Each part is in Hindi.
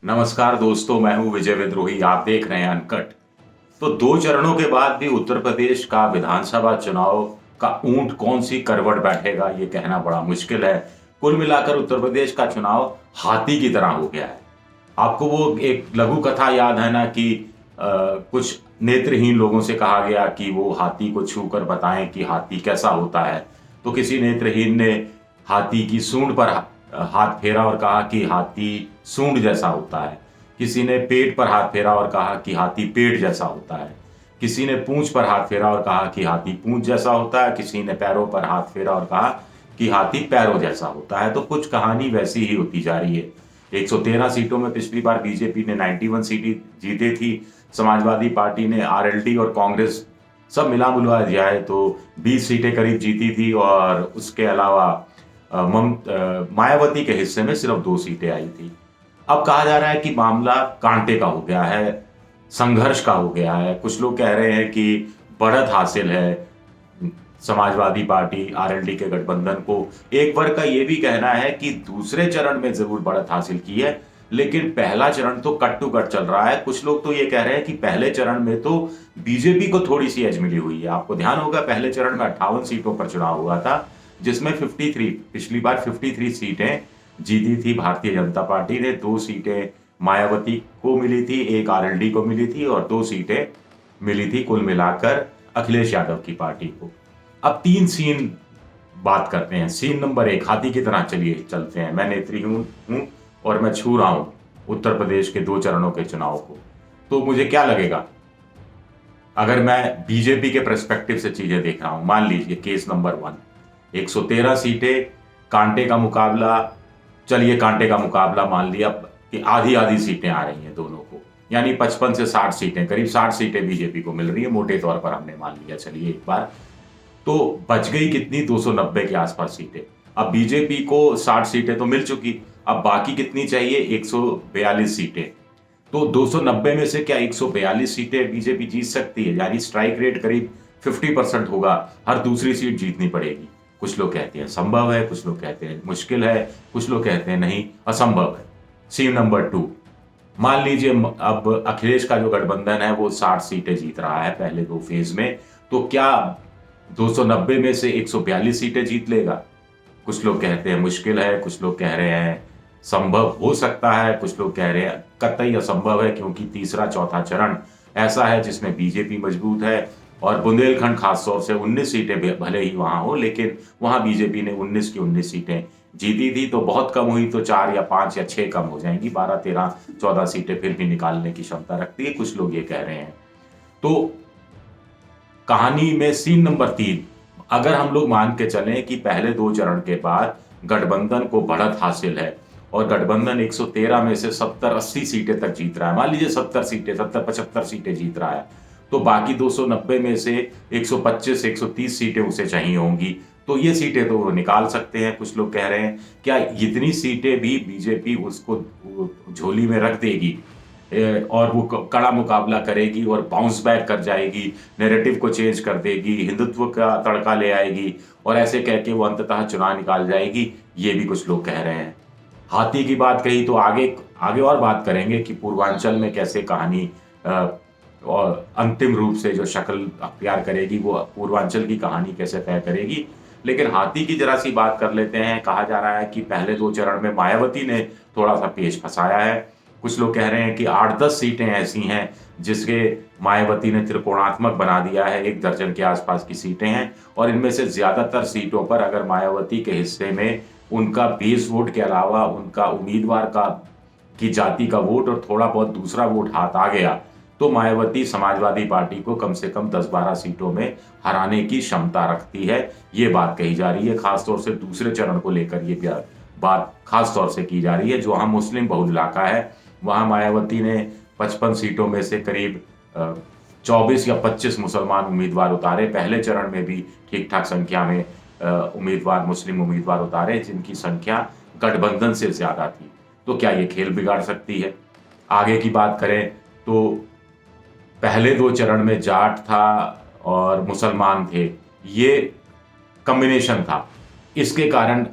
नमस्कार दोस्तों, मैं हूं विजय विद्रोही। आप देख रहे हैं अनकट। तो 2 चरणों के बाद भी उत्तर प्रदेश का विधानसभा चुनाव का ऊंट कौन सी करवट बैठेगा, ये कहना बड़ा मुश्किल है। कुल मिलाकर उत्तर प्रदेश का चुनाव हाथी की तरह हो गया है। आपको वो एक लघु कथा याद है ना कि कुछ नेत्रहीन लोगों से कहा गया कि वो हाथी को छू कर बताएं कि हाथी कैसा होता है। तो किसी नेत्रहीन ने हाथी की सूंड पर हाथ फेरा और कहा कि हाथी सूंड जैसा होता है। किसी ने पेट पर हाथ फेरा और कहा कि हाथी पेट जैसा होता है। किसी ने पूंछ पर हाथ फेरा और कहा कि हाथी पूंछ जैसा होता है। किसी ने पैरों पर हाथ फेरा और कहा कि हाथी पैरों जैसा होता है। तो कुछ कहानी वैसी ही होती जा रही है। 113 सीटों में पिछली बार बीजेपी ने 91 सीटें जीती थी। समाजवादी पार्टी ने आरएलडी और कांग्रेस सब मिला मिलवा जाए तो 20 सीटें करीब जीती थी और उसके अलावा मायावती के हिस्से में सिर्फ 2 सीटें आई थी। अब कहा जा रहा है कि मामला कांटे का हो गया है, संघर्ष का हो गया है। कुछ लोग कह रहे हैं कि बढ़त हासिल है समाजवादी पार्टी आरएलडी के गठबंधन को। एक वर्ग का यह भी कहना है कि दूसरे चरण में जरूर बढ़त हासिल की है, लेकिन पहला चरण तो कट टू कट चल रहा है। कुछ लोग तो ये कह रहे हैं कि पहले चरण में तो बीजेपी को थोड़ी सी एज मिली हुई है। आपको ध्यान होगा पहले चरण में 58 सीटों पर चुनाव हुआ था, जिसमें 53 पिछली बार 53 सीटें जीती थी भारतीय जनता पार्टी ने। 2 सीटें मायावती को मिली थी, एक आरएलडी को मिली थी और 2 सीटें मिली थी कुल मिलाकर अखिलेश यादव की पार्टी को। अब 3 सीन बात करते हैं। सीन नंबर 1, हाथी की तरह चलिए चलते हैं। मैं नेत्रहीन हूं और मैं छू रहा हूं उत्तर प्रदेश के 2 चरणों के चुनाव को। तो मुझे क्या लगेगा अगर मैं बीजेपी के पर्सपेक्टिव से चीजें देख रहा हूं। मान लीजिए केस नंबर 1, 113 सीटें, कांटे का मुकाबला। चलिए कांटे का मुकाबला मान लिया कि आधी आधी सीटें आ रही हैं दोनों को, यानी 55 से 60 सीटें, करीब 60 सीटें बीजेपी को मिल रही है, मोटे तौर पर हमने मान लिया। चलिए एक बार तो बच गई कितनी, 290 के आसपास सीटें। अब बीजेपी को 60 सीटें तो मिल चुकी, अब बाकी कितनी चाहिए, 142 सीटें। तो 290 में से क्या 142 सीटें बीजेपी जीत सकती है? यानी स्ट्राइक रेट करीब 50% होगा, हर दूसरी सीट जीतनी पड़ेगी। कुछ लोग कहते हैं संभव है, कुछ लोग कहते हैं मुश्किल है, कुछ लोग कहते हैं नहीं असंभव है। सीन नंबर 2, मान लीजिए अब अखिलेश का जो गठबंधन है वो 60 सीटें जीत रहा है पहले 2 फेज में, तो क्या 290 में से 142 सीटें जीत लेगा? कुछ लोग कहते हैं मुश्किल है, कुछ लोग कह रहे हैं संभव हो सकता है, कुछ लोग कह रहे हैं कतई असंभव है, क्योंकि तीसरा चौथा चरण ऐसा है जिसमें बीजेपी मजबूत है और बुंदेलखंड खासतौर से 19 सीटें भले ही वहां हो, लेकिन वहां बीजेपी ने 19 की 19 सीटें जीती थी। तो बहुत कम हुई तो 4 या 5 या 6 कम हो जाएंगी, 12 13 14 सीटें फिर भी निकालने की क्षमता रखती है, कुछ लोग ये कह रहे हैं। तो कहानी में सीन नंबर 3, अगर हम लोग मान के चलें कि पहले 2 चरण के बाद गठबंधन को बढ़त हासिल है और गठबंधन 113 में से 70-80 सीटें तक जीत रहा है, मान लीजिए 70 सीटें, 70-75 सीटें जीत रहा है, तो बाकी 290 में से 125-130 सीटें उसे चाहिए होंगी। तो ये सीटें तो वो निकाल सकते हैं। कुछ लोग कह रहे हैं क्या इतनी सीटें भी बीजेपी उसको झोली में रख देगी और वो कड़ा मुकाबला करेगी और बाउंस बैक कर जाएगी, नैरेटिव को चेंज कर देगी, हिंदुत्व का तड़का ले आएगी और ऐसे कह के वो अंततः चुनाव निकाल जाएगी? ये भी कुछ लोग कह रहे हैं। हाथी की बात कही तो आगे आगे और बात करेंगे कि पूर्वांचल में कैसे कहानी और अंतिम रूप से जो शक्ल अख्तियार करेगी वो पूर्वांचल की कहानी कैसे तय करेगी। लेकिन हाथी की जरा सी बात कर लेते हैं। कहा जा रहा है कि पहले 2 चरण में मायावती ने थोड़ा सा पेच फंसाया है। कुछ लोग कह रहे हैं कि 8-10 सीटें ऐसी हैं जिसके मायावती ने त्रिकोणात्मक बना दिया है, 1 दर्जन के आसपास की सीटें हैं और इनमें से ज्यादातर सीटों पर अगर मायावती के हिस्से में उनका बेस वोट के अलावा उनका उम्मीदवार का की जाति का वोट और थोड़ा बहुत दूसरा वोट हाथ आ गया तो मायावती समाजवादी पार्टी को कम से कम 10-12 सीटों में हराने की क्षमता रखती है। ये बात कही जा रही है, खासतौर से दूसरे चरण को लेकर ये बात खासतौर से की जा रही है। जो वहां मुस्लिम बहुल इलाका है वहां मायावती ने 55 सीटों में से करीब 24 या 25 मुसलमान उम्मीदवार उतारे। पहले चरण में भी ठीक ठाक संख्या में उम्मीदवार मुस्लिम उम्मीदवार उतारे जिनकी संख्या गठबंधन से ज्यादा थी। तो क्या ये खेल बिगाड़ सकती है? आगे की बात करें तो पहले 2 चरण में जाट था और मुसलमान थे, ये कॉम्बिनेशन था। इसके कारण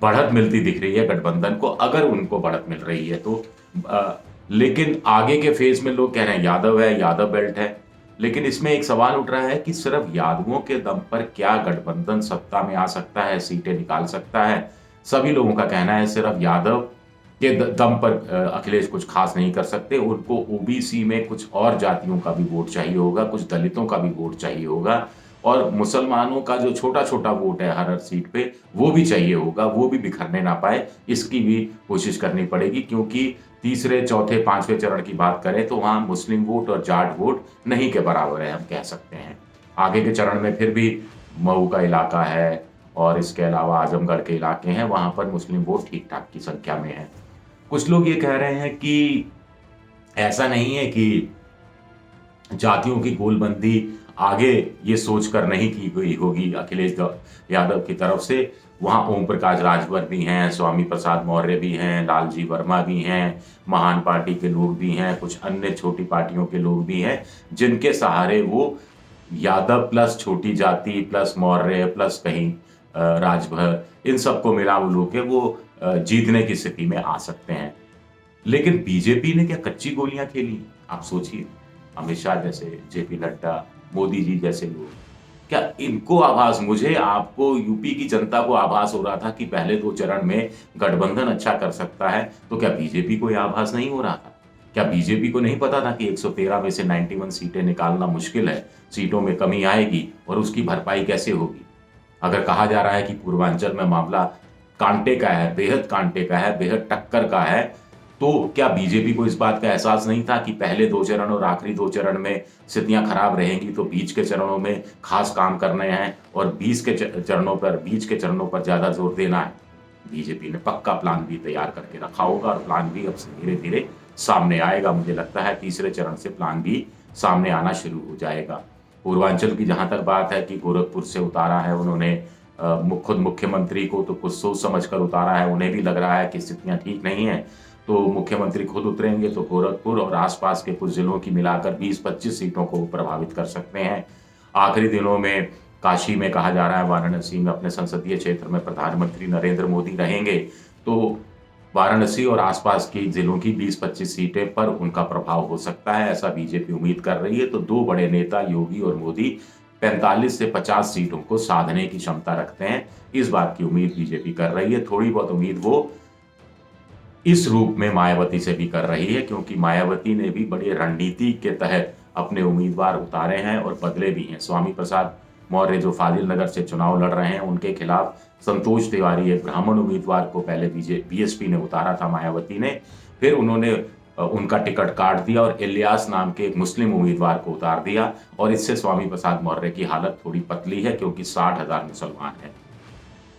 बढ़त मिलती दिख रही है गठबंधन को। अगर उनको बढ़त मिल रही है तो लेकिन आगे के फेज में लोग कह रहे हैं यादव है, यादव बेल्ट है। लेकिन इसमें एक सवाल उठ रहा है कि सिर्फ यादवों के दम पर क्या गठबंधन सत्ता में आ सकता है, सीटें निकाल सकता है? सभी लोगों का कहना है सिर्फ यादव के दम पर अखिलेश कुछ खास नहीं कर सकते। उनको ओबीसी में कुछ और जातियों का भी वोट चाहिए होगा, कुछ दलितों का भी वोट चाहिए होगा, और मुसलमानों का जो छोटा छोटा वोट है हर हर सीट पे वो भी चाहिए होगा, वो भी बिखरने ना पाए, इसकी भी कोशिश करनी पड़ेगी। क्योंकि तीसरे, चौथे, पांचवें चरण की बात करें तो वहां मुस्लिम वोट और जाट वोट नहीं के बराबर है, हम कह सकते हैं। आगे के चरण में फिर भी मऊ का इलाका है और इसके अलावा आजमगढ़ के इलाके हैं, वहां पर मुस्लिम वोट ठीक ठाक की संख्या में है। कुछ लोग ये कह रहे हैं कि ऐसा नहीं है कि जातियों की गोलबंदी आगे ये सोचकर नहीं की गई होगी अखिलेश यादव की तरफ से। वहां ओम प्रकाश राजभर भी हैं, स्वामी प्रसाद मौर्य भी हैं, लालजी वर्मा भी हैं, महान पार्टी के लोग भी हैं, कुछ अन्य छोटी पार्टियों के लोग भी हैं, जिनके सहारे वो यादव प्लस छोटी जाति प्लस मौर्य प्लस कहीं राजभर, इन सबको मिला मिलू के वो जीतने की स्थिति में आ सकते हैं। लेकिन बीजेपी ने क्या कच्ची गोलियां खेली? आप सोचिए, अमित शाह जैसे, जेपी नड्डा, मोदी जी जैसे लोग, क्या इनको आभास, मुझे, आपको, यूपी की जनता को आभास हो रहा था कि पहले 2 चरण में गठबंधन अच्छा कर सकता है, तो क्या बीजेपी को यह आभास नहीं हो रहा था? क्या बीजेपी को नहीं पता था कि 113 में से 91 सीटें निकालना मुश्किल है, सीटों में कमी आएगी और उसकी भरपाई कैसे होगी? अगर कहा जा रहा है कि पूर्वांचल में मामला कांटे का है, बेहद कांटे का है, बेहद टक्कर का है, तो क्या बीजेपी को इस बात का एहसास नहीं था कि पहले 2 चरण और आखिरी 2 चरण में स्थितियां खराब रहेंगी, तो बीच के चरणों में खास काम करने हैं और बीच के चरणों पर ज्यादा जोर देना है? बीजेपी ने पक्का प्लान भी तैयार करके रखा होगा और प्लान भी अब से धीरे धीरे सामने आएगा। मुझे लगता है तीसरे चरण से प्लान भी सामने आना शुरू हो जाएगा। पूर्वांचल की जहां तक बात है कि गोरखपुर से उतारा है उन्होंने खुद मुख्यमंत्री को, तो कुछ सोच समझ कर उतारा है, उन्हें भी लग रहा है कि स्थितियां ठीक नहीं है, तो मुख्यमंत्री खुद उतरेंगे तो गोरखपुर और आसपास के कुछ जिलों की मिलाकर 20-25 सीटों को प्रभावित कर सकते हैं। आखिरी दिनों में काशी में कहा जा रहा है, वाराणसी में अपने संसदीय क्षेत्र में प्रधानमंत्री नरेंद्र मोदी रहेंगे, तो वाराणसी और आसपास के जिलों की 20-25 सीटें पर उनका प्रभाव हो सकता है, ऐसा बीजेपी उम्मीद कर रही है। तो 2 बड़े नेता योगी और मोदी 45 से 50 सीटों को साधने की क्षमता रखते हैं, इस बात की उम्मीद बीजेपी कर रही है। थोड़ी बहुत उम्मीद वो इस रूप में मायावती से भी कर रही है, क्योंकि मायावती ने भी बड़ी रणनीति के तहत अपने उम्मीदवार उतारे हैं और बदले भी हैं। स्वामी प्रसाद मौर्य जो फाजिल नगर से चुनाव लड़ रहे हैं, उनके खिलाफ संतोष तिवारी, एक ब्राह्मण उम्मीदवार को पहले बीएसपी ने उतारा था मायावती ने, फिर उन्होंने उनका टिकट काट दिया और इलियास नाम के एक मुस्लिम उम्मीदवार को उतार दिया, और इससे स्वामी प्रसाद मौर्य की हालत थोड़ी पतली है, क्योंकि 60,000 मुसलमान हैं।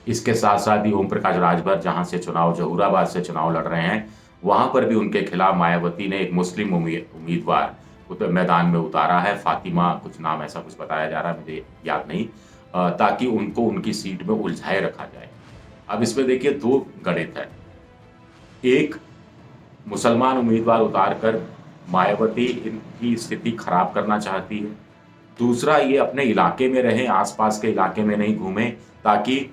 इसके साथ साथ ही ओम प्रकाश राजभर जहां से चुनाव, जहूराबाद से चुनाव लड़ रहे हैं, वहां पर भी उनके खिलाफ मायावती ने एक मुस्लिम उम्मीदवार मैदान में उतारा है, फातिमा कुछ नाम ऐसा कुछ बताया जा रहा है, मुझे याद नहीं, ताकि उनको उनकी सीट में उलझाए रखा जाए। अब इसमें देखिए 2 गणित है। एक, मुसलमान उम्मीदवार उतारकर मायावती इनकी स्थिति खराब करना चाहती है। दूसरा, ये अपने इलाके में रहे, आसपास के इलाके में नहीं घूमे, ताकि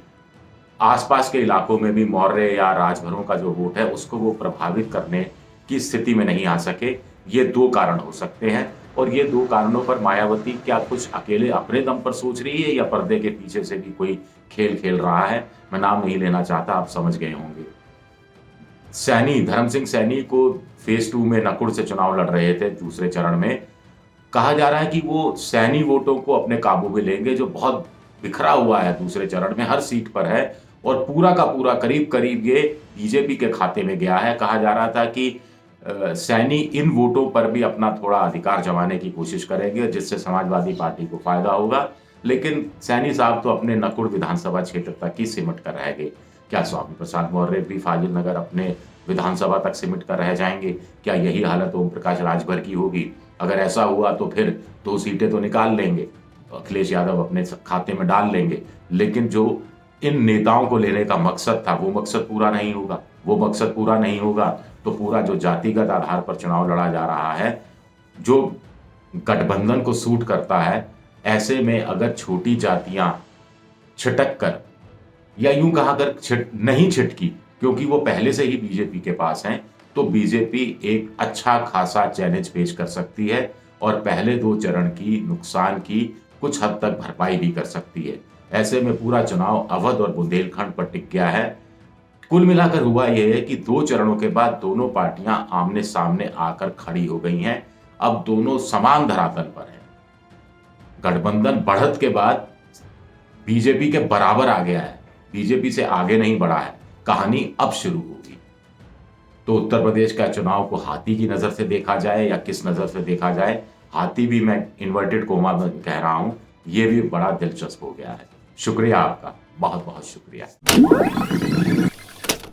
आसपास के इलाकों में भी मौर्य या राजभरों का जो वोट है उसको वो प्रभावित करने की स्थिति में नहीं आ सके। ये 2 कारण हो सकते हैं, और ये 2 कारणों पर मायावती क्या कुछ अकेले अपने दम पर सोच रही है या पर्दे के पीछे से भी कोई खेल खेल रहा है? मैं नाम नहीं लेना चाहता, आप समझ गए होंगे। सैनी, धर्म सिंह सैनी को फेज 2 में नकुड़ से चुनाव लड़ रहे थे, दूसरे चरण में कहा जा रहा है कि वो सैनी वोटों को अपने काबू में लेंगे, जो बहुत बिखरा हुआ है दूसरे चरण में, हर सीट पर है, और पूरा का पूरा करीब करीब ये बीजेपी के खाते में गया है। कहा जा रहा था कि सैनी इन वोटों पर भी अपना थोड़ा अधिकार जमाने की कोशिश करेंगे, जिससे समाजवादी पार्टी को फायदा होगा। लेकिन सैनी साहब तो अपने नकुड़ विधानसभा क्षेत्र तक ही सिमट कर रह गए। क्या स्वामी प्रसाद मौर्य भी फाजिल नगर अपने विधानसभा तक सिमट कर रह जाएंगे? क्या यही हालत ओम प्रकाश राजभर की होगी? अगर ऐसा हुआ तो फिर 2 सीटें तो निकाल लेंगे, अखिलेश यादव अपने खाते में डाल लेंगे, लेकिन जो इन नेताओं को लेने का मकसद था वो मकसद पूरा नहीं होगा। वो मकसद पूरा नहीं होगा तो पूरा जो जातिगत आधार पर चुनाव लड़ा जा रहा है, जो गठबंधन को सूट करता है, ऐसे में अगर छोटी जातियां छिटक कर, या यूं कहा अगर नहीं छिटकी, क्योंकि वो पहले से ही बीजेपी के पास हैं, तो बीजेपी एक अच्छा खासा चैलेंज पेश कर सकती है और पहले 2 चरण की नुकसान की कुछ हद तक भरपाई भी कर सकती है। ऐसे में पूरा चुनाव अवध और बुंदेलखंड पर टिक गया है। कुल मिलाकर हुआ यह है कि 2 चरणों के बाद दोनों पार्टियां आमने-सामने आकर खड़ी हो गई हैं। अब दोनों समान धरातल पर हैं। गठबंधन बढ़त के बाद बीजेपी के बराबर आ गया है, बीजेपी से आगे नहीं बढ़ा है। कहानी अब शुरू होगी। तो उत्तर प्रदेश का चुनाव को हाथी की नजर से देखा जाए या किस नजर से देखा जाए, हाथी भी मैं इन्वर्टेड कोमा में कह रहा हूं, ये भी बड़ा दिलचस्प हो गया है। शुक्रिया आपका, बहुत बहुत शुक्रिया।